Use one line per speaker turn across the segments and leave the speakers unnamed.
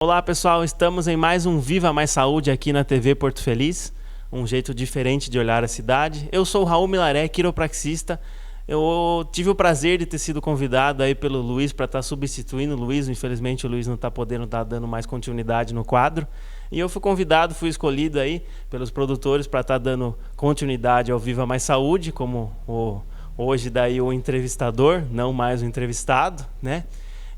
Olá pessoal, estamos em mais um Viva Mais Saúde aqui na TV Porto Feliz, um jeito diferente de olhar a cidade. Eu sou o Raul Milaré, quiropraxista. Eu tive o prazer de ter sido convidado aí pelo Luiz para estar substituindo o Luiz. Infelizmente o Luiz não está podendo estar dando mais continuidade no quadro. E eu fui convidado, fui escolhido aí pelos produtores para estar dando continuidade ao Viva Mais Saúde, como hoje daí o entrevistador, não mais o entrevistado, né?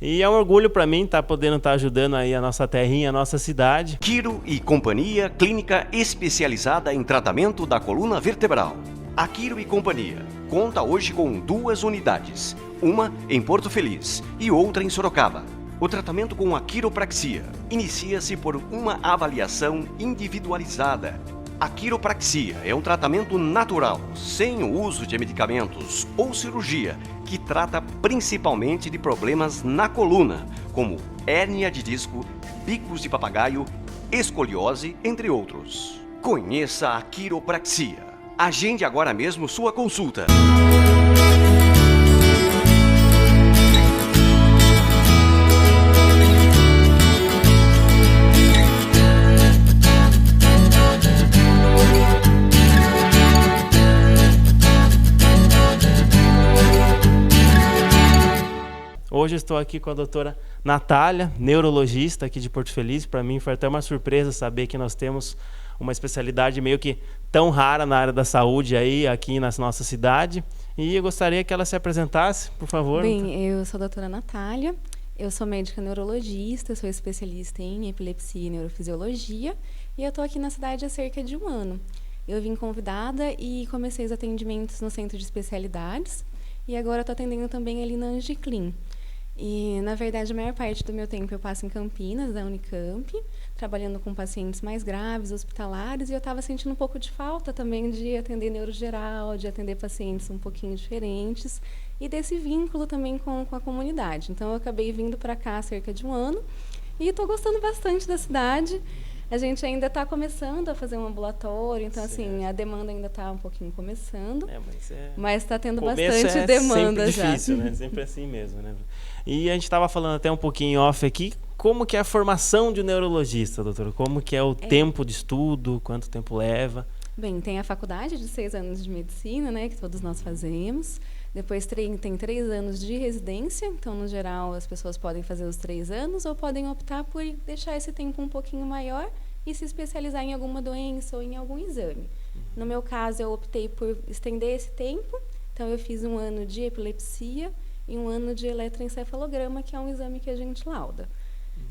E é um orgulho para mim estar podendo estar ajudando aí a nossa terrinha, a nossa cidade.
Quiro e Companhia, clínica especializada em tratamento da coluna vertebral. A Quiro e Companhia conta hoje com 2 unidades, uma em Porto Feliz e outra em Sorocaba. O tratamento com a quiropraxia inicia-se por uma avaliação individualizada. A quiropraxia é um tratamento natural, sem o uso de medicamentos ou cirurgia, que trata principalmente de problemas na coluna, como hérnia de disco, bicos de papagaio, escoliose, entre outros. Conheça a quiropraxia. Agende agora mesmo sua consulta.
Hoje estou aqui com a doutora Natália, neurologista aqui de Porto Feliz. Para mim foi até uma surpresa saber que nós temos uma especialidade meio que tão rara na área da saúde aí aqui na nossa cidade. E eu gostaria que ela se apresentasse, por favor.
Bem, eu sou a doutora Natália, eu sou médica neurologista, sou especialista em epilepsia e neurofisiologia e eu estou aqui na cidade há cerca de 1 ano. Eu vim convidada e comecei os atendimentos no centro de especialidades e agora estou atendendo também ali na Angiclin. E, na verdade, a maior parte do meu tempo eu passo em Campinas, da Unicamp, trabalhando com pacientes mais graves, hospitalares, e eu estava sentindo um pouco de falta também de atender neurogeral, de atender pacientes um pouquinho diferentes, e desse vínculo também com a comunidade. Então, eu acabei vindo para cá há cerca de 1 ano, e estou gostando bastante da cidade. A gente ainda está começando a fazer um ambulatório, então, assim, a demanda ainda está um pouquinho começando, mas está tendo bastante demanda já.
É sempre difícil, né? Sempre assim mesmo, né? E a gente estava falando até um pouquinho off aqui, como que é a formação de um neurologista, doutora? Como que é o tempo de estudo, quanto tempo leva?
Bem, tem a faculdade de 6 anos de medicina, né, que todos nós fazemos. Depois tem 3 anos de residência, então, no geral, as pessoas podem fazer os 3 anos ou podem optar por deixar esse tempo um pouquinho maior e se especializar em alguma doença ou em algum exame. No meu caso, eu optei por estender esse tempo, então eu fiz 1 ano de epilepsia e 1 ano de eletroencefalograma, que é um exame que a gente lauda.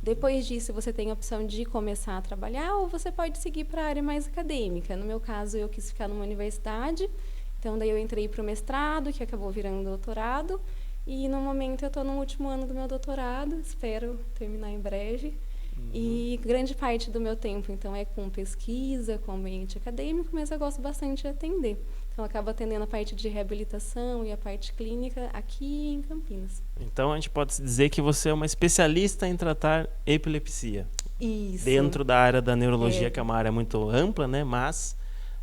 Depois disso, você tem a opção de começar a trabalhar ou você pode seguir para a área mais acadêmica. No meu caso, eu quis ficar numa universidade, então daí eu entrei para o mestrado, que acabou virando doutorado, e no momento eu estou no último ano do meu doutorado, espero terminar em breve. E grande parte do meu tempo, então, é com pesquisa, com ambiente acadêmico, mas eu gosto bastante de atender. Então, eu acabo atendendo a parte de reabilitação e a parte clínica aqui em Campinas.
Então, a gente pode dizer que você é uma especialista em tratar epilepsia.
Isso.
Dentro da área da neurologia, que é uma área muito ampla, né? Mas,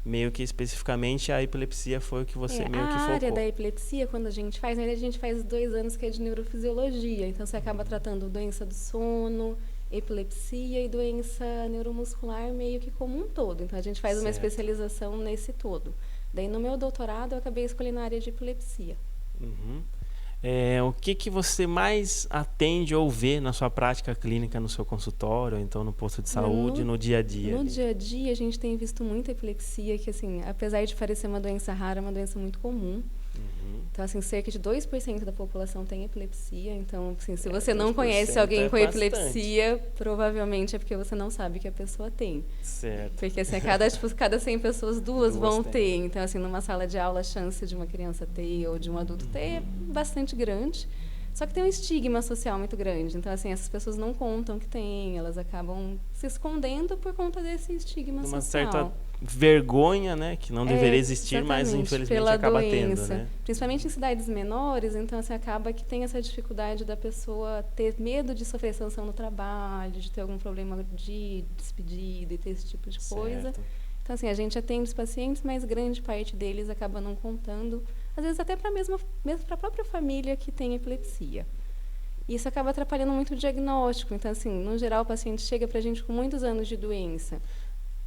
meio que especificamente, a epilepsia foi o que você meio que focou.
A área da epilepsia, quando a gente faz 2 anos que é de neurofisiologia. Então, você acaba tratando doença do sono, epilepsia e doença neuromuscular meio que como um todo. Então, a gente faz uma especialização nesse todo. Daí, no meu doutorado, eu acabei escolhendo a área de epilepsia.
O que você mais atende ou vê na sua prática clínica, no seu consultório, ou então no posto de saúde, no dia a dia?
No dia a dia, a gente tem visto muita epilepsia, que, assim, apesar de parecer uma doença rara, é uma doença muito comum. Então, assim, cerca de 2% da população tem epilepsia. Então, assim, se você não conhece alguém com epilepsia, provavelmente é porque você não sabe que a pessoa tem.
Certo.
Porque, assim, cada 100 pessoas, duas vão ter. Então, assim, numa sala de aula, a chance de uma criança ter ou de um adulto ter é bastante grande. Só que tem um estigma social muito grande. Então, assim, essas pessoas não contam que tem, elas acabam se escondendo por conta desse estigma social.
Uma certa vergonha, né, que não deveria existir, mas infelizmente acaba tendo, né?
Principalmente em cidades menores, então assim, acaba que tem essa dificuldade da pessoa ter medo de sofrer sanção no trabalho, de ter algum problema de despedida e ter esse tipo de coisa. Então, assim, a gente atende os pacientes, mas grande parte deles acaba não contando, às vezes até para mesmo para a própria família que tem epilepsia. E isso acaba atrapalhando muito o diagnóstico. Então, assim, no geral, o paciente chega para a gente com muitos anos de doença.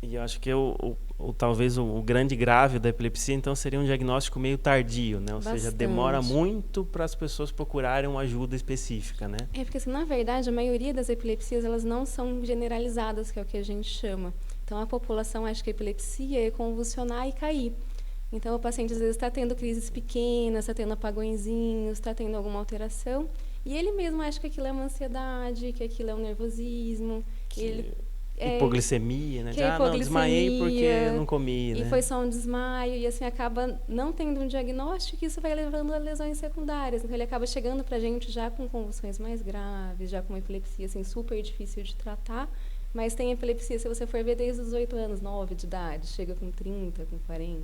E eu acho que talvez o grande grave da epilepsia, então, seria um diagnóstico meio tardio, né? Ou seja, demora muito para as pessoas procurarem uma ajuda específica, né?
Porque, assim, na verdade, a maioria das epilepsias, elas não são generalizadas, que é o que a gente chama. Então, a população acha que a epilepsia é convulsionar e cair. Então, o paciente, às vezes, está tendo crises pequenas, está tendo apagõezinhos, está tendo alguma alteração, e ele mesmo acha que aquilo é uma ansiedade, que aquilo é um nervosismo,
hipoglicemia, né? Não, desmaiei porque não comi, né?
E foi só um desmaio, e assim, acaba não tendo um diagnóstico, e isso vai levando a lesões secundárias. Então, ele acaba chegando para a gente já com convulsões mais graves, já com uma epilepsia assim, super difícil de tratar, mas tem epilepsia, se você for ver, desde os 8 anos, 9 de idade, chega com 30, com 40,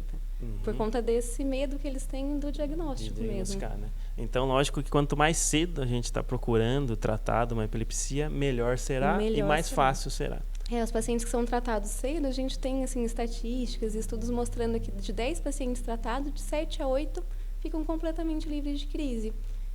por conta desse medo que eles têm do diagnóstico mesmo.
Né? Então, lógico que quanto mais cedo a gente está procurando tratar uma epilepsia, melhor será e mais fácil será.
Os pacientes que são tratados cedo, a gente tem assim, estatísticas e estudos mostrando que de 10 pacientes tratados, de 7 a 8 ficam completamente livres de crise.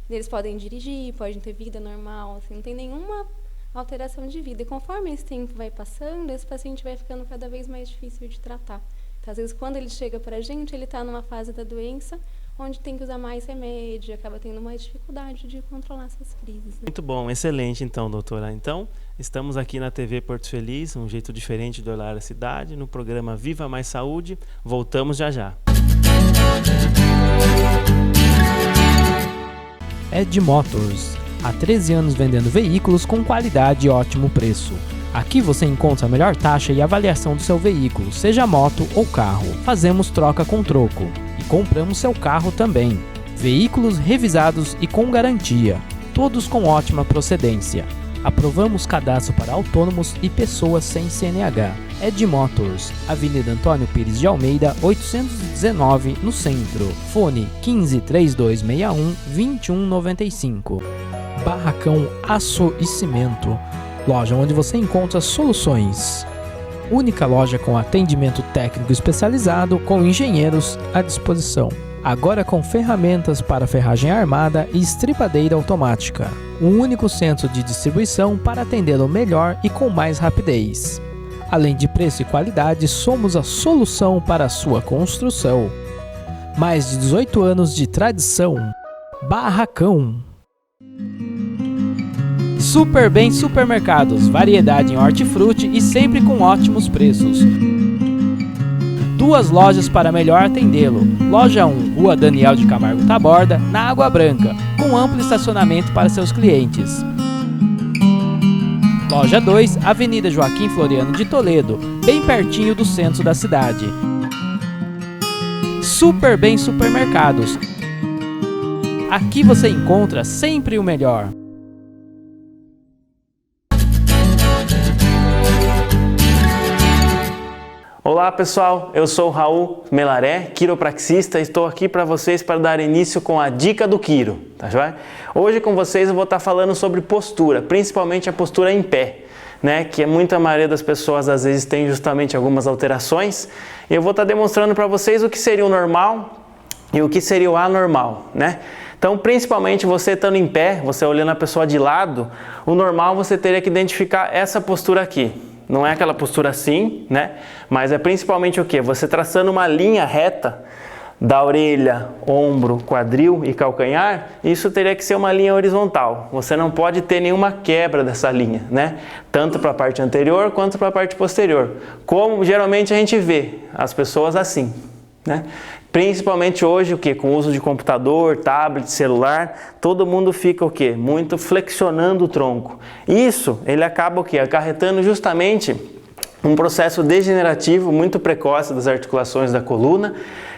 Eles podem dirigir, podem ter vida normal, assim, não tem nenhuma alteração de vida. E conforme esse tempo vai passando, esse paciente vai ficando cada vez mais difícil de tratar. Então, às vezes, quando ele chega para a gente, ele está numa fase da doença onde tem que usar mais remédio, acaba tendo mais dificuldade de controlar essas crises. Né?
Muito bom, excelente então, doutora. Então, estamos aqui na TV Porto Feliz, um jeito diferente de olhar a cidade, no programa Viva Mais Saúde. Voltamos já já.
Ed Motors, há 13 anos vendendo veículos com qualidade e ótimo preço. Aqui você encontra a melhor taxa e avaliação do seu veículo, seja moto ou carro. Fazemos troca com troco e compramos seu carro também. Veículos revisados e com garantia, todos com ótima procedência. Aprovamos cadastro para autônomos e pessoas sem CNH. Ed Motors, Avenida Antônio Pires de Almeida, 819, no centro. Fone 15 3261 2195. Barracão Aço e Cimento, loja onde você encontra soluções. Única loja com atendimento técnico especializado, com engenheiros à disposição. Agora com ferramentas para ferragem armada e estripadeira automática. Um único centro de distribuição para atendê-lo melhor e com mais rapidez. Além de preço e qualidade, somos a solução para a sua construção. Mais de 18 anos de tradição. Barracão. Super Bem Supermercados, variedade em hortifruti e sempre com ótimos preços. 2 lojas para melhor atendê-lo. Loja 1, Rua Daniel de Camargo Taborda, na Água Branca, com amplo estacionamento para seus clientes. Loja 2, Avenida Joaquim Floriano de Toledo, bem pertinho do centro da cidade. Super Bem Supermercados. Aqui você encontra sempre o melhor.
Olá pessoal, eu sou o Raul Melaré, quiropraxista, e estou aqui para vocês para dar início com a dica do quiro, tá joia? Hoje com vocês eu vou estar falando sobre postura, principalmente a postura em pé, né? Que a maioria das pessoas às vezes tem justamente algumas alterações, e eu vou estar demonstrando para vocês o que seria o normal e o que seria o anormal, né? Então, principalmente você estando em pé, você olhando a pessoa de lado, o normal você teria que identificar essa postura aqui. Não é aquela postura assim, né? Mas é principalmente o quê? Você traçando uma linha reta da orelha, ombro, quadril e calcanhar, isso teria que ser uma linha horizontal. Você não pode ter nenhuma quebra dessa linha, né? Tanto para a parte anterior quanto para a parte posterior. Como geralmente a gente vê as pessoas assim, né? Principalmente hoje, o quê? Com o uso de computador, tablet, celular, todo mundo fica o quê? Muito flexionando o tronco. Isso, ele acaba o quê? Acarretando justamente um processo degenerativo muito precoce das articulações da coluna,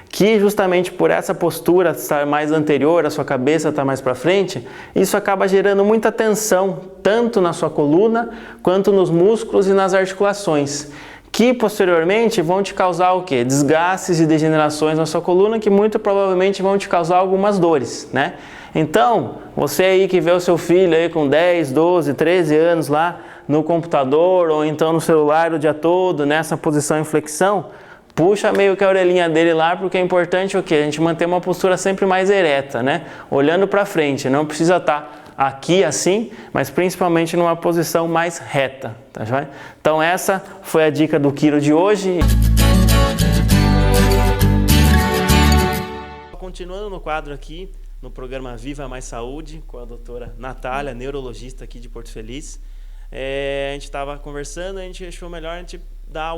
que justamente por essa postura estar mais anterior, a sua cabeça estar mais para frente, isso acaba gerando muita tensão, tanto na sua coluna, quanto nos músculos e nas articulações, que posteriormente vão te causar o quê? Desgastes e degenerações na sua coluna, que muito provavelmente vão te causar algumas dores, né? Então, você aí que vê o seu filho aí com 10, 12, 13 anos lá no computador ou então no celular o dia todo, nessa posição em flexão, puxa meio que a orelhinha dele lá, porque é importante o quê? A gente manter uma postura sempre mais ereta, né? Olhando para frente, não precisa estar aqui assim, mas principalmente numa posição mais reta, tá joia? Então essa foi a dica do Quiro de hoje. Continuando no quadro aqui, no programa Viva Mais Saúde, com a doutora Natália, neurologista aqui de Porto Feliz. A gente estava conversando, a gente achou melhor a gente dar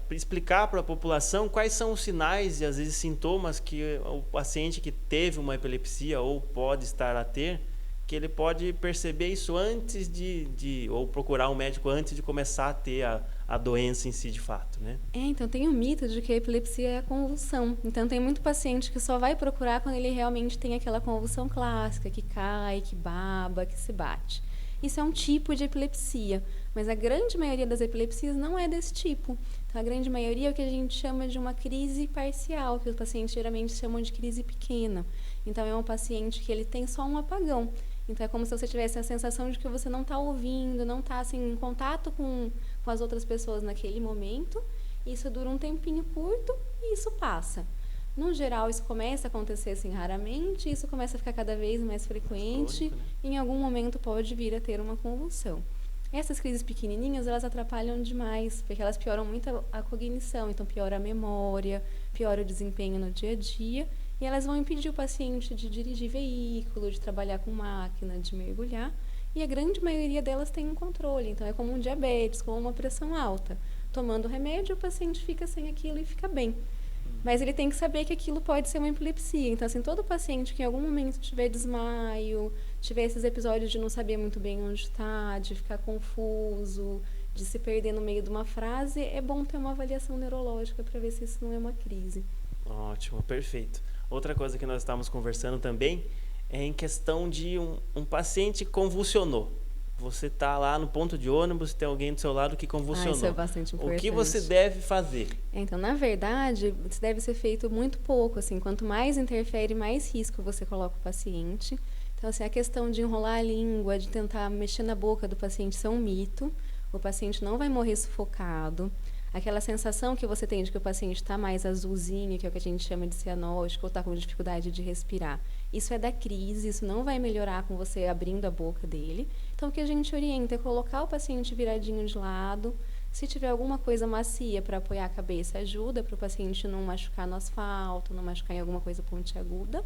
explicar para a população quais são os sinais e às vezes sintomas que o paciente que teve uma epilepsia ou pode estar a ter, que ele pode perceber isso antes ou procurar um médico antes de começar a ter a doença em si de fato, né?
Então tem o mito de que a epilepsia é a convulsão. Então tem muito paciente que só vai procurar quando ele realmente tem aquela convulsão clássica, que cai, que baba, que se bate. Isso é um tipo de epilepsia, mas a grande maioria das epilepsias não é desse tipo. Então, a grande maioria é o que a gente chama de uma crise parcial, que os pacientes geralmente chamam de crise pequena. Então, é um paciente que ele tem só um apagão. Então, é como se você tivesse a sensação de que você não está ouvindo, não está assim, em contato com as outras pessoas naquele momento. Isso dura um tempinho curto e isso passa. No geral, isso começa a acontecer assim raramente, isso começa a ficar cada vez mais frequente,
crônico, né?
E em algum momento pode vir a ter uma convulsão. Essas crises pequenininhas, elas atrapalham demais, porque elas pioram muito a cognição, então piora a memória, piora o desempenho no dia a dia, e elas vão impedir o paciente de dirigir veículo, de trabalhar com máquina, de mergulhar, e a grande maioria delas tem um controle, então é como um diabetes, como uma pressão alta. Tomando remédio, o paciente fica sem aquilo e fica bem. Mas ele tem que saber que aquilo pode ser uma epilepsia. Então, assim, todo paciente que em algum momento tiver desmaio, tiver esses episódios de não saber muito bem onde está, de ficar confuso, de se perder no meio de uma frase, é bom ter uma avaliação neurológica para ver se isso não é uma crise.
Ótimo, perfeito. Outra coisa que nós estávamos conversando também é em questão de um paciente convulsionou. Você está lá no ponto de ônibus, tem alguém do seu lado que convulsionou.
Isso é bastante importante.
O que você deve fazer?
Então, na verdade, isso deve ser feito muito pouco. Assim, quanto mais interfere, mais risco você coloca o paciente. Então, assim, a questão de enrolar a língua, de tentar mexer na boca do paciente, isso é um mito. O paciente não vai morrer sufocado. Aquela sensação que você tem de que o paciente está mais azulzinho, que é o que a gente chama de cianótico, ou está com dificuldade de respirar. Isso é da crise, isso não vai melhorar com você abrindo a boca dele. Então, o que a gente orienta é colocar o paciente viradinho de lado. Se tiver alguma coisa macia para apoiar a cabeça, ajuda para o paciente não machucar no asfalto, não machucar em alguma coisa pontiaguda.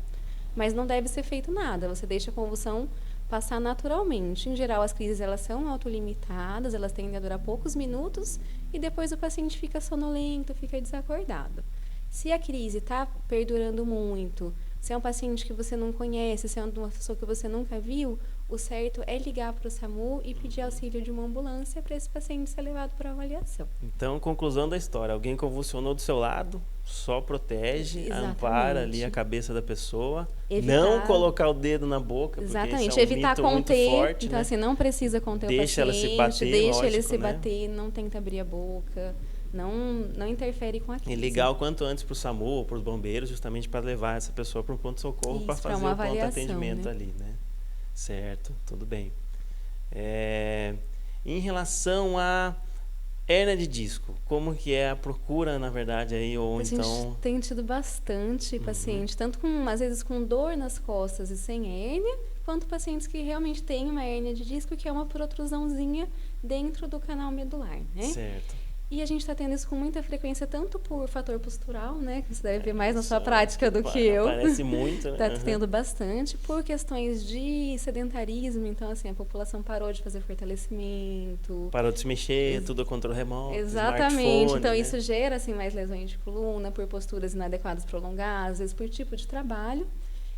Mas não deve ser feito nada, você deixa a convulsão passar naturalmente. Em geral, as crises elas são autolimitadas, elas tendem a durar poucos minutos e depois o paciente fica sonolento, fica desacordado. Se a crise está perdurando muito, se é um paciente que você não conhece, se é uma pessoa que você nunca viu, o certo é ligar para o SAMU e pedir auxílio de uma ambulância para esse paciente ser levado para avaliação.
Então, conclusão da história, alguém convulsionou do seu lado, só protege,
Exatamente.
Ampara ali a cabeça da pessoa,
Evitar...
não colocar o dedo na boca, porque
Exatamente,
esse é um
evitar
mito
conter,
muito forte,
então
né?
assim, não precisa conter
Deixa
o
ela
paciente,
se bater,
deixa ele
lógico,
se
né?
bater, não tenta abrir a boca, não interfere com a crise.
E ligar o quanto antes para o SAMU ou para os bombeiros, justamente para levar essa pessoa para um ponto-socorro para fazer o pronto-atendimento, né? Ali, né? Certo, tudo bem. Em relação à hérnia de disco, como que é a procura, na verdade, aí, ou
a
então...
gente tem tido bastante paciente, tanto às vezes com dor nas costas e sem hérnia, quanto pacientes que realmente têm uma hérnia de disco, que é uma protrusãozinha dentro do canal medular, né?
Certo.
E a gente está tendo isso com muita frequência, tanto por fator postural, né, que você deve ver mais na sua prática do que eu.
Parece muito, né?
Está tendo bastante, por questões de sedentarismo, então assim, a população parou de fazer fortalecimento.
Parou de se mexer, tudo controle remoto,
Exatamente, então
né?
isso gera assim, mais lesões de coluna, por posturas inadequadas prolongadas, às vezes por tipo de trabalho.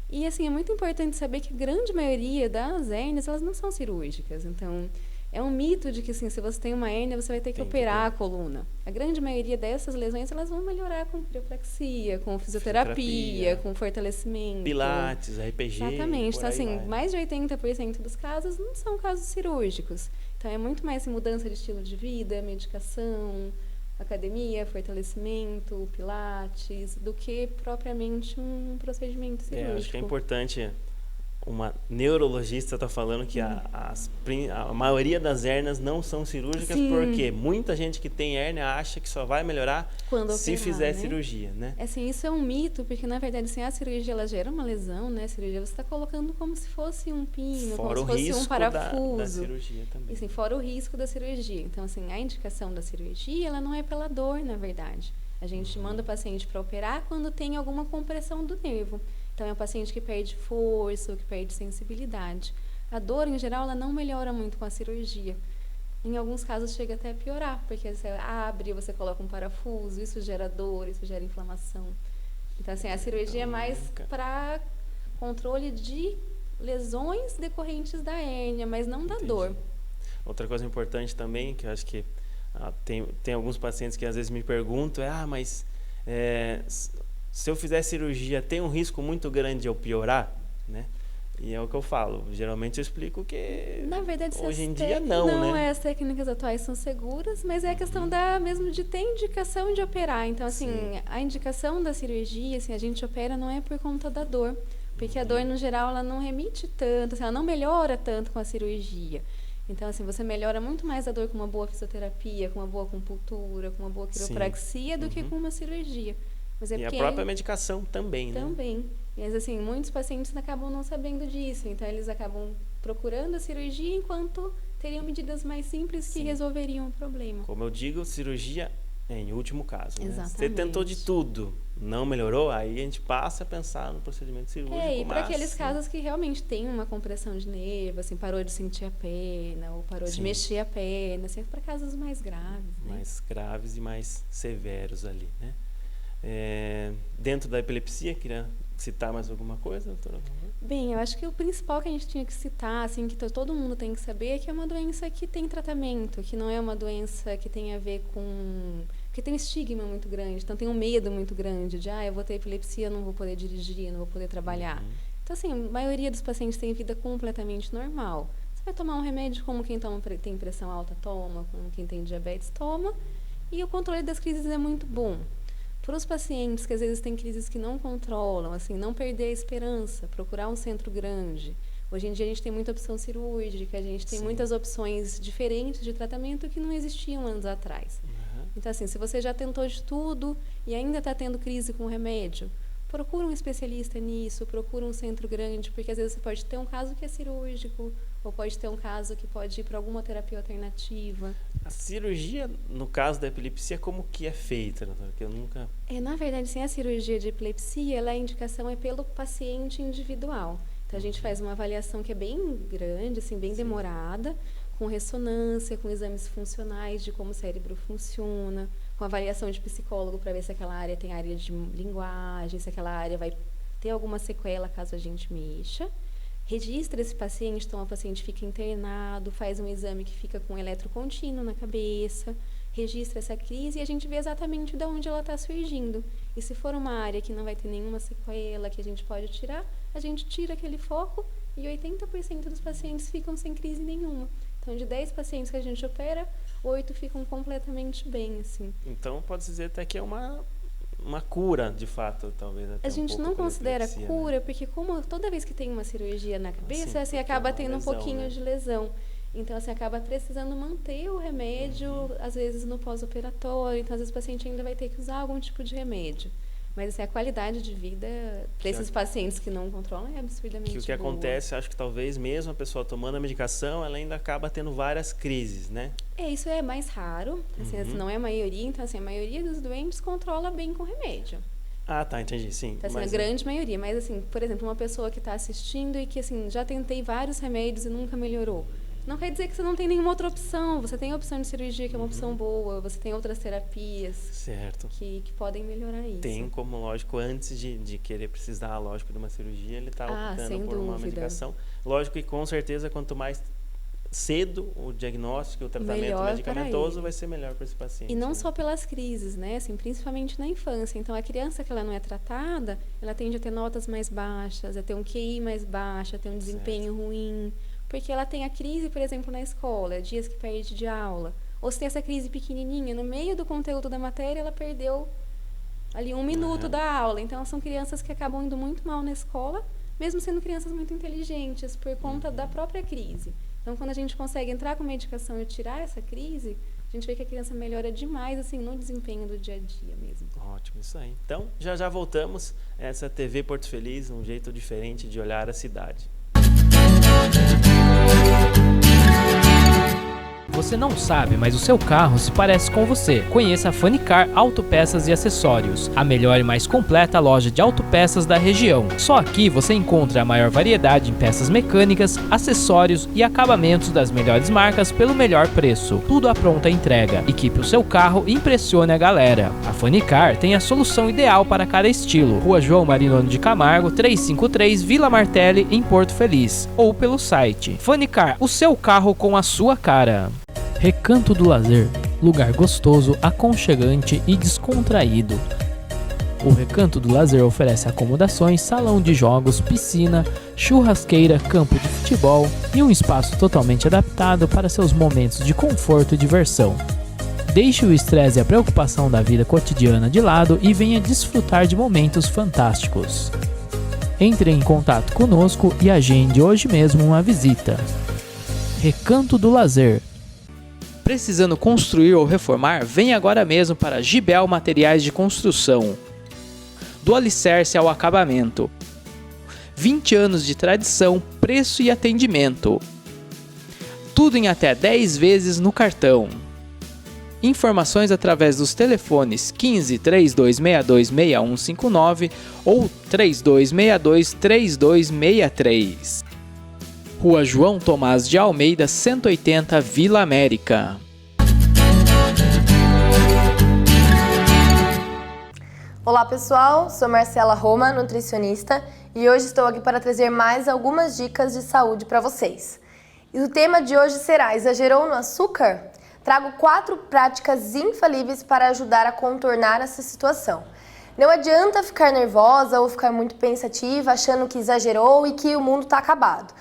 E assim, é muito importante saber que a grande maioria das hérnias, elas não são cirúrgicas, então... É um mito de que assim, se você tem uma hérnia, você vai ter que operar a coluna. A grande maioria dessas lesões elas vão melhorar com criopraxia, com fisioterapia, com fortalecimento.
Pilates, RPG.
Exatamente. Então, assim, mais de 80% dos casos não são casos cirúrgicos. Então, é muito mais mudança de estilo de vida, medicação, academia, fortalecimento, pilates, do que propriamente um procedimento cirúrgico.
Acho que é importante... uma neurologista está falando que a maioria das hérnias não são cirúrgicas,
Sim.
porque muita gente que tem hérnia acha que só vai melhorar
Quando
se
operar,
fizer
né?
cirurgia, né?
Assim, isso é um mito, porque na verdade assim, a cirurgia ela gera uma lesão, né? A cirurgia você está colocando como se fosse um pino,
Fora o
como se fosse um
risco
parafuso.
da cirurgia também.
E, assim, fora o risco da cirurgia. Então, assim, a indicação da cirurgia, ela não é pela dor, na verdade. A gente manda o paciente para operar quando tem alguma compressão do nervo. Então, é um paciente que perde força ou que perde sensibilidade. A dor, em geral, ela não melhora muito com a cirurgia. Em alguns casos, chega até a piorar, porque você abre, você coloca um parafuso, isso gera dor, isso gera inflamação. Então, assim, a cirurgia é mais para controle de lesões decorrentes da hérnia, mas não da dor.
Outra coisa importante também, que eu acho que tem alguns pacientes que às vezes me perguntam, mas se eu fizer cirurgia, tem um risco muito grande de eu piorar, né? E é o que eu falo. Geralmente eu explico que
na verdade,
hoje em dia não, né?
As técnicas atuais são seguras, mas é a questão mesmo de ter indicação de operar. Então, assim, a indicação da cirurgia, assim, a gente opera não é por conta da dor, porque a dor, no geral, ela não remite tanto, assim, ela não melhora tanto com a cirurgia. Então, assim, você melhora muito mais a dor com uma boa fisioterapia, com uma boa acupuntura, com uma boa quiropraxia do que com uma cirurgia. Mas
e a própria medicação também, né?
Também. Mas, assim, muitos pacientes acabam não sabendo disso. Então, eles acabam procurando a cirurgia enquanto teriam medidas mais simples que resolveriam o problema.
Como eu digo, cirurgia em último caso, né?
Exatamente.
Você tentou de tudo, não melhorou, aí a gente passa a pensar no procedimento cirúrgico.
E para aqueles casos que realmente tem uma compressão de nervo, assim, parou de sentir a perna, ou parou de mexer a perna, assim, para casos mais graves. Né?
Mais graves e mais severos ali, né? Dentro da epilepsia, queria citar mais alguma coisa, doutora?
Bem, eu acho que o principal que a gente tinha que citar, assim, que todo mundo tem que saber, é que é uma doença que tem tratamento, que não é uma doença que tem a ver com... Porque tem um estigma muito grande, então tem um medo muito grande de, eu vou ter epilepsia, não vou poder dirigir, não vou poder trabalhar. Então, assim, a maioria dos pacientes tem vida completamente normal. Você vai tomar um remédio como quem tem pressão alta toma, como quem tem diabetes toma, e o controle das crises é muito bom. Para os pacientes que às vezes têm crises que não controlam, assim, não perder a esperança, procurar um centro grande. Hoje em dia a gente tem muita opção cirúrgica, a gente tem muitas opções diferentes de tratamento que não existiam anos atrás. Então, assim, se você já tentou de tudo e ainda está tendo crise com remédio, procura um especialista nisso, procura um centro grande, porque às vezes você pode ter um caso que é cirúrgico, ou pode ter um caso que pode ir para alguma terapia alternativa.
A cirurgia, no caso da epilepsia, como que é feita, doutora? Que eu nunca...
Na verdade, sim, a cirurgia de epilepsia, a indicação é pelo paciente individual. Então, a gente faz uma avaliação que é bem grande, assim, bem demorada, com ressonância, com exames funcionais de como o cérebro funciona, com avaliação de psicólogo para ver se aquela área tem área de linguagem, se aquela área vai ter alguma sequela caso a gente mexa. Registra esse paciente, então o paciente fica internado, faz um exame que fica com eletro contínuo na cabeça, registra essa crise e a gente vê exatamente de onde ela está surgindo. E se for uma área que não vai ter nenhuma sequela, que a gente pode tirar, a gente tira aquele foco e 80% dos pacientes ficam sem crise nenhuma. Então, de 10 pacientes que a gente opera, 8 ficam completamente bem, assim.
Então, pode dizer até que é uma cura, de fato, talvez. Até
a gente não considera cura,
né?
porque como toda vez que tem uma cirurgia na cabeça, assim, acaba tendo
lesão,
um pouquinho, né, de lesão. Então, assim, acaba precisando manter o remédio, às vezes no pós-operatório. Então, às vezes o paciente ainda vai ter que usar algum tipo de remédio. Mas, assim, a qualidade de vida para esses pacientes que não controlam é absurdamente boa.
O que acontece, acho que talvez mesmo a pessoa tomando a medicação, ela ainda acaba tendo várias crises, né?
Isso é mais raro, assim, não é a maioria. Então, assim, a maioria dos doentes controla bem com remédio.
Ah, tá, entendi, sim.
Então, assim, a grande maioria. Mas, assim, por exemplo, uma pessoa que está assistindo e que, assim, já tentei vários remédios e nunca melhorou. Não quer dizer que você não tem nenhuma outra opção. Você tem a opção de cirurgia, que é uma opção boa. Você tem outras terapias que podem melhorar isso.
Tem como, lógico, antes de querer precisar, lógico, de uma cirurgia, ele está optando por uma medicação. Lógico que, com certeza, quanto mais cedo o diagnóstico, o tratamento
melhor
medicamentoso vai ser melhor para esse paciente.
E não só pelas crises, né? Assim, principalmente na infância. Então, a criança que ela não é tratada, ela tende a ter notas mais baixas, a ter um QI mais baixo, a ter um desempenho ruim. Porque ela tem a crise, por exemplo, na escola, dias que perde de aula. Ou se tem essa crise pequenininha, no meio do conteúdo da matéria, ela perdeu ali 1 minuto da aula. Então, são crianças que acabam indo muito mal na escola, mesmo sendo crianças muito inteligentes, por conta da própria crise. Então, quando a gente consegue entrar com medicação e tirar essa crise, a gente vê que a criança melhora demais, assim, no desempenho do dia a dia mesmo.
Ótimo, isso aí. Então, já voltamos. Essa TV Porto Feliz, um jeito diferente de olhar a cidade.
Você não sabe, mas o seu carro se parece com você. Conheça a Funicar Autopeças e Acessórios, a melhor e mais completa loja de autopeças da região. Só aqui você encontra a maior variedade em peças mecânicas, acessórios e acabamentos das melhores marcas pelo melhor preço. Tudo à pronta entrega. Equipe o seu carro e impressione a galera. A Funicar tem a solução ideal para cada estilo. Rua João Marinoni de Camargo, 353 Vila Martelli, em Porto Feliz. Ou pelo site. Funicar, o seu carro com a sua cara. Recanto do Lazer, lugar gostoso, aconchegante e descontraído. O Recanto do Lazer oferece acomodações, salão de jogos, piscina, churrasqueira, campo de futebol e um espaço totalmente adaptado para seus momentos de conforto e diversão. Deixe o estresse e a preocupação da vida cotidiana de lado e venha desfrutar de momentos fantásticos. Entre em contato conosco e agende hoje mesmo uma visita. Recanto do Lazer. Precisando construir ou reformar? Venha agora mesmo para Gibel Materiais de Construção. Do alicerce ao acabamento. 20 anos de tradição, preço e atendimento. Tudo em até 10 vezes no cartão. Informações através dos telefones 15 3262 6159 ou 3262 3263. Rua João Tomás de Almeida, 180, Vila América.
Olá pessoal, sou Marcela Roma, nutricionista, e hoje estou aqui para trazer mais algumas dicas de saúde para vocês. E o tema de hoje será: exagerou no açúcar? Trago 4 práticas infalíveis para ajudar a contornar essa situação. Não adianta ficar nervosa ou ficar muito pensativa achando que exagerou e que o mundo está acabado.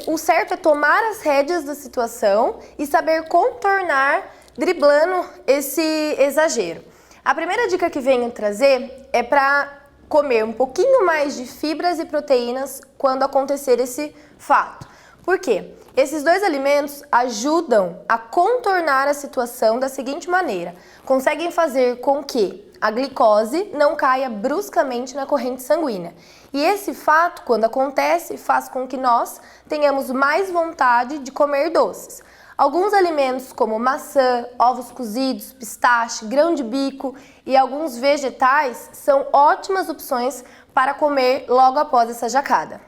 O certo é tomar as rédeas da situação e saber contornar, driblando esse exagero. A primeira dica que venho trazer é para comer um pouquinho mais de fibras e proteínas quando acontecer esse fato. Por quê? Esses 2 alimentos ajudam a contornar a situação da seguinte maneira: conseguem fazer com que a glicose não caia bruscamente na corrente sanguínea. E esse fato, quando acontece, faz com que nós tenhamos mais vontade de comer doces. Alguns alimentos como maçã, ovos cozidos, pistache, grão de bico e alguns vegetais são ótimas opções para comer logo após essa jacada.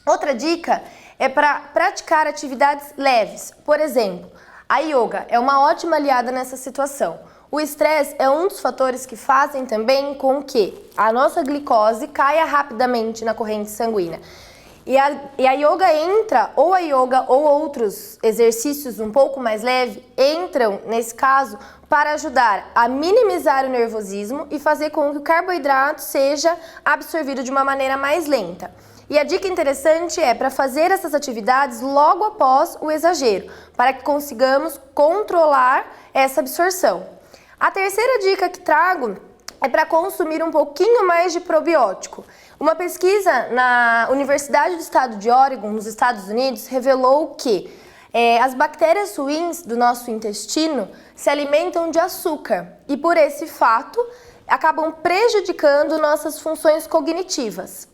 Outra dica é para praticar atividades leves. Por exemplo, a yoga é uma ótima aliada nessa situação. O estresse é um dos fatores que fazem também com que a nossa glicose caia rapidamente na corrente sanguínea. E a yoga entra, ou a yoga ou outros exercícios um pouco mais leves, entram nesse caso para ajudar a minimizar o nervosismo e fazer com que o carboidrato seja absorvido de uma maneira mais lenta. E a dica interessante é para fazer essas atividades logo após o exagero, para que consigamos controlar essa absorção. A terceira dica que trago é para consumir um pouquinho mais de probiótico. Uma pesquisa na Universidade do Estado de Oregon, nos Estados Unidos, revelou que as bactérias ruins do nosso intestino se alimentam de açúcar e, por esse fato, acabam prejudicando nossas funções cognitivas.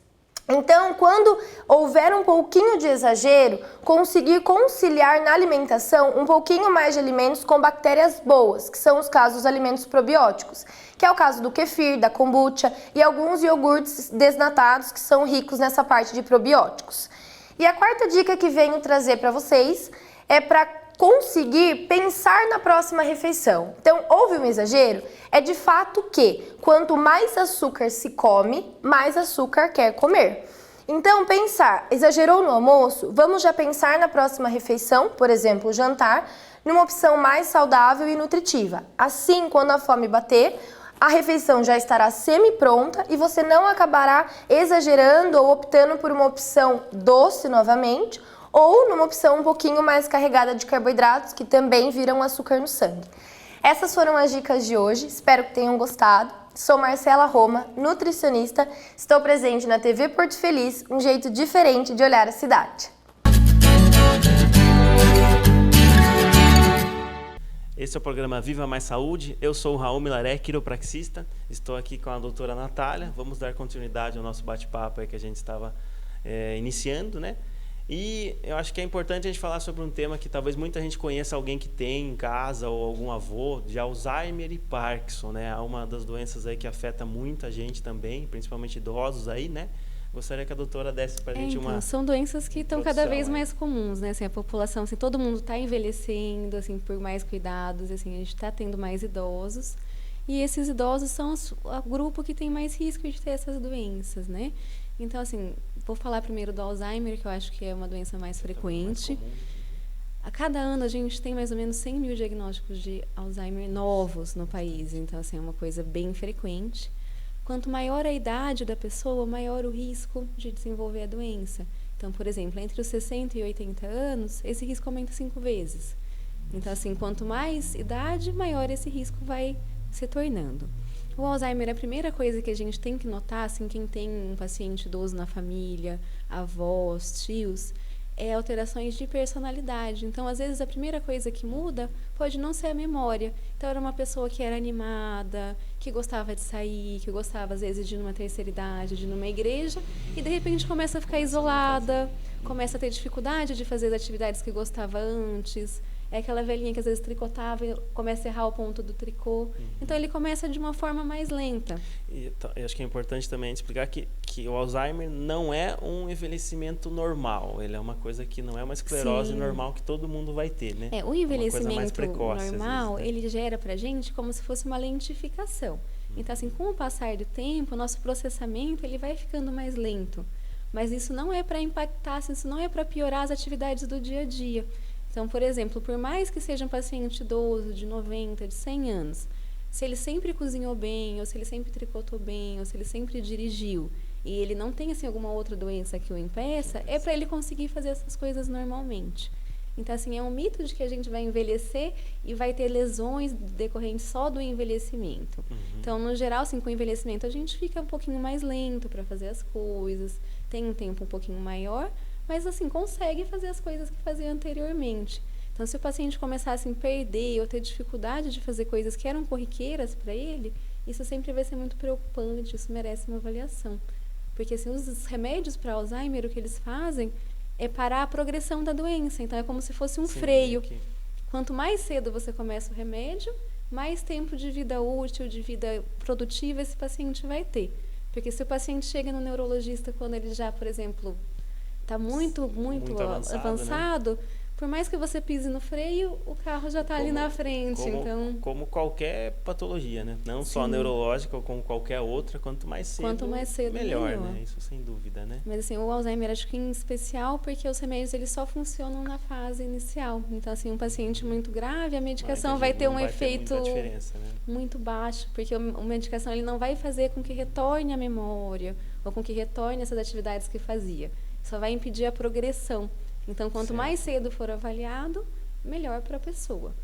Então, quando houver um pouquinho de exagero, conseguir conciliar na alimentação um pouquinho mais de alimentos com bactérias boas, que são os casos dos alimentos probióticos, que é o caso do kefir, da kombucha e alguns iogurtes desnatados que são ricos nessa parte de probióticos. E a quarta dica que venho trazer para vocês é para conseguir pensar na próxima refeição. Então, houve um exagero? É de fato que quanto mais açúcar se come, mais açúcar quer comer. Então, pensar, exagerou no almoço? Vamos já pensar na próxima refeição, por exemplo, o jantar, numa opção mais saudável e nutritiva. Assim, quando a fome bater, a refeição já estará semi-pronta e você não acabará exagerando ou optando por uma opção doce novamente, ou numa opção um pouquinho mais carregada de carboidratos, que também viram açúcar no sangue. Essas foram as dicas de hoje, espero que tenham gostado. Sou Marcela Roma, nutricionista, estou presente na TV Porto Feliz, um jeito diferente de olhar a cidade.
Esse é o programa Viva Mais Saúde. Eu sou o Raul Milaré, quiropraxista. Estou aqui com a doutora Natália. Vamos dar continuidade ao nosso bate-papo aí que a gente estava iniciando, né? E eu acho que é importante a gente falar sobre um tema que talvez muita gente conheça alguém que tem em casa ou algum avô, de Alzheimer e Parkinson, né? É uma das doenças aí que afeta muita gente também, principalmente idosos aí, né? Gostaria que a doutora desse para a gente uma...
São doenças que estão cada vez mais comuns, né? Assim, a população, assim, todo mundo está envelhecendo, assim, por mais cuidados, assim, a gente está tendo mais idosos. E esses idosos são o grupo que tem mais risco de ter essas doenças, né? Então, assim, vou falar primeiro do Alzheimer, que eu acho que é uma doença mais frequente. A cada ano, a gente tem mais ou menos 100 mil diagnósticos de Alzheimer novos no país. Então, assim, é uma coisa bem frequente. Quanto maior a idade da pessoa, maior o risco de desenvolver a doença. Então, por exemplo, entre os 60 e 80 anos, esse risco aumenta 5 vezes. Então, assim, quanto mais idade, maior esse risco vai se tornando. O Alzheimer, a primeira coisa que a gente tem que notar, assim, quem tem um paciente idoso na família, avós, tios, é alterações de personalidade. Então, às vezes, a primeira coisa que muda pode não ser a memória. Então, era uma pessoa que era animada, que gostava de sair, que gostava, às vezes, de ir numa terceira idade, de ir numa igreja, e, de repente, começa a ficar isolada, começa a ter dificuldade de fazer as atividades que gostava antes. É aquela velhinha que às vezes tricotava e começa a errar o ponto do tricô. Então, ele começa de uma forma mais lenta.
E eu acho que é importante também explicar que o Alzheimer não é um envelhecimento normal. Ele é uma coisa que não é uma esclerose normal que todo mundo vai ter, né?
O envelhecimento
mais precoce,
normal,
vezes, né?
Ele gera pra gente como se fosse uma lentificação. Então, assim, com o passar do tempo, o nosso processamento ele vai ficando mais lento. Mas isso não é para impactar, assim, isso não é para piorar as atividades do dia a dia. Então, por exemplo, por mais que seja um paciente idoso de 90, de 100 anos, se ele sempre cozinhou bem, ou se ele sempre tricotou bem, ou se ele sempre dirigiu, e ele não tem assim, alguma outra doença que o impeça, é para ele conseguir fazer essas coisas normalmente. Então, assim, é um mito de que a gente vai envelhecer e vai ter lesões decorrentes só do envelhecimento. Então, no geral, assim, com o envelhecimento, a gente fica um pouquinho mais lento para fazer as coisas, tem um tempo um pouquinho maior, mas, assim, consegue fazer as coisas que fazia anteriormente. Então, se o paciente começar assim, a perder ou ter dificuldade de fazer coisas que eram corriqueiras para ele, isso sempre vai ser muito preocupante, isso merece uma avaliação. Porque, assim, os remédios para Alzheimer, o que eles fazem é parar a progressão da doença. Então, é como se fosse um freio. Quanto mais cedo você começa o remédio, mais tempo de vida útil, de vida produtiva esse paciente vai ter. Porque se o paciente chega no neurologista quando ele já, por exemplo, está muito avançado, né? Por mais que você pise no freio, o carro já está ali na frente.
Como qualquer patologia, né? Não só neurológica, ou como qualquer outra, quanto mais cedo, melhor, né? Isso sem dúvida, né?
Mas, assim, o Alzheimer, acho que em especial, porque os remédios eles só funcionam na fase inicial. Então, assim, um paciente muito grave, a medicação vai ter um efeito muito baixo, porque a medicação ele não vai fazer com que retorne a memória, ou com que retorne essas atividades que fazia. Só vai impedir a progressão. Então, quanto mais cedo for avaliado, melhor para a pessoa.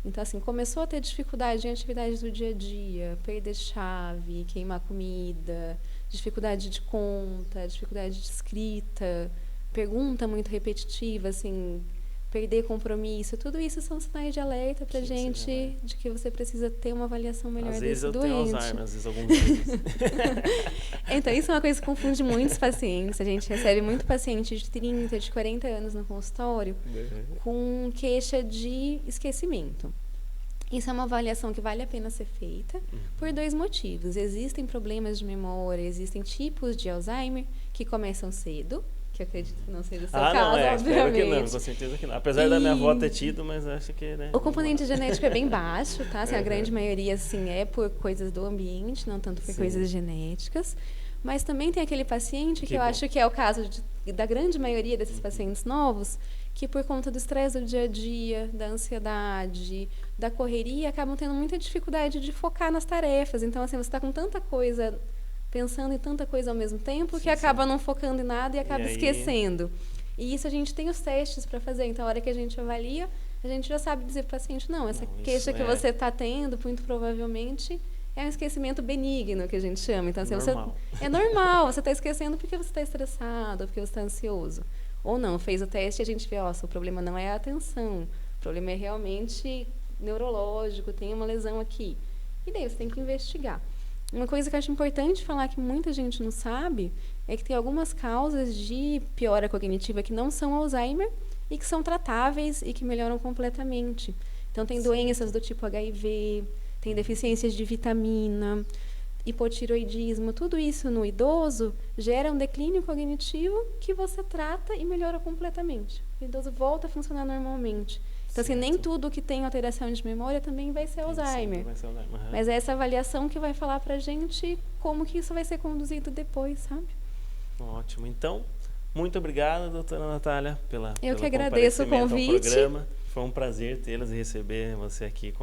Então, assim, começou a ter dificuldade em atividades do dia a dia, perder chave, queimar comida, dificuldade de conta, dificuldade de escrita, pergunta muito repetitiva, assim, perder compromisso, tudo isso são sinais de alerta para a gente de que você precisa ter uma avaliação melhor desse doente.
Às vezes eu tenho Alzheimer, às vezes alguns dias.
Então, isso é uma coisa que confunde muitos pacientes. A gente recebe muito paciente de 30, de 40 anos no consultório com queixa de esquecimento. Isso é uma avaliação que vale a pena ser feita por 2 motivos. Existem problemas de memória, existem tipos de Alzheimer que começam cedo, que eu acredito que não seja o seu caso, obviamente.
Espero que não, com certeza que não. Apesar da minha avó ter tido, mas acho que... né,
o componente genético é bem baixo, tá? Assim, a grande maioria, assim, é por coisas do ambiente, não tanto por coisas genéticas. Mas também tem aquele paciente que eu acho que é o caso da grande maioria desses pacientes novos, que por conta do estresse do dia a dia, da ansiedade, da correria, acabam tendo muita dificuldade de focar nas tarefas. Então, assim, você está com tanta coisa, pensando em tanta coisa ao mesmo tempo, que acaba não focando em nada e acaba esquecendo. E isso a gente tem os testes para fazer. Então, a hora que a gente avalia, a gente já sabe dizer para o paciente, não, essa
Não, isso
queixa que você está tendo, muito provavelmente, é um esquecimento benigno, que a gente chama. Então, assim,
normal.
É normal, você está esquecendo porque você está estressado, porque você está ansioso. Ou não, fez o teste e a gente vê, o problema não é a atenção, o problema é realmente neurológico, tem uma lesão aqui. E daí você tem que investigar. Uma coisa que eu acho importante falar que muita gente não sabe é que tem algumas causas de piora cognitiva que não são Alzheimer e que são tratáveis e que melhoram completamente. Então, tem doenças do tipo HIV, tem deficiências de vitamina, hipotiroidismo, tudo isso no idoso gera um declínio cognitivo que você trata e melhora completamente. O idoso volta a funcionar normalmente. Então, assim, nem tudo que tem alteração de memória também vai ser Alzheimer.
Vai ser Alzheimer. Uhum.
Mas é essa avaliação que vai falar pra gente como que isso vai ser conduzido depois, sabe?
Ótimo. Então, muito obrigado, doutora Natália, pelo
que agradeço o convite.
Ao programa. Foi um prazer tê-las e receber você aqui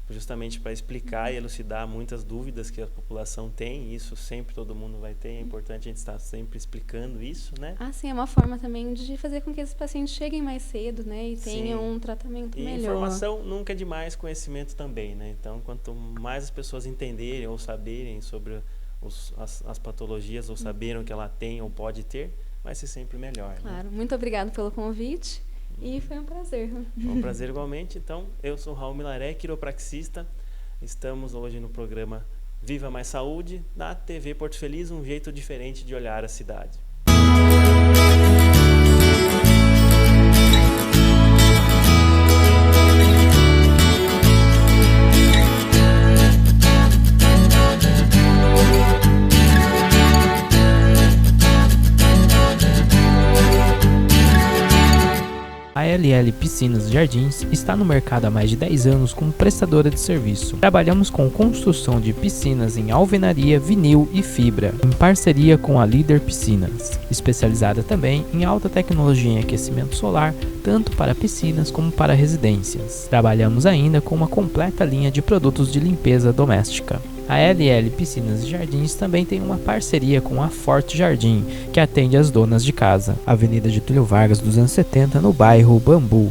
justamente para explicar e elucidar muitas dúvidas que a população tem. Isso sempre todo mundo vai ter. É importante a gente estar sempre explicando isso, né?
Sim, é uma forma também de fazer com que esses pacientes cheguem mais cedo, né? E tenham um tratamento melhor.
E informação nunca é demais, conhecimento também, né? Então, quanto mais as pessoas entenderem ou saberem sobre as patologias ou saberem o que ela tem ou pode ter, vai ser sempre melhor.
Claro.
Né?
Muito obrigada pelo convite. E foi um prazer.
Foi um prazer igualmente. Então, eu sou Raul Milaré, quiropraxista. Estamos hoje no programa Viva Mais Saúde, da TV Porto Feliz, um jeito diferente de olhar a cidade.
A LL Piscinas e Jardins está no mercado há mais de 10 anos como prestadora de serviço. Trabalhamos com construção de piscinas em alvenaria, vinil e fibra, em parceria com a Líder Piscinas, especializada também em alta tecnologia em aquecimento solar, tanto para piscinas como para residências. Trabalhamos ainda com uma completa linha de produtos de limpeza doméstica. A LL Piscinas e Jardins também tem uma parceria com a Forte Jardim, que atende as donas de casa. Avenida Getúlio Vargas 270, no bairro Bambu.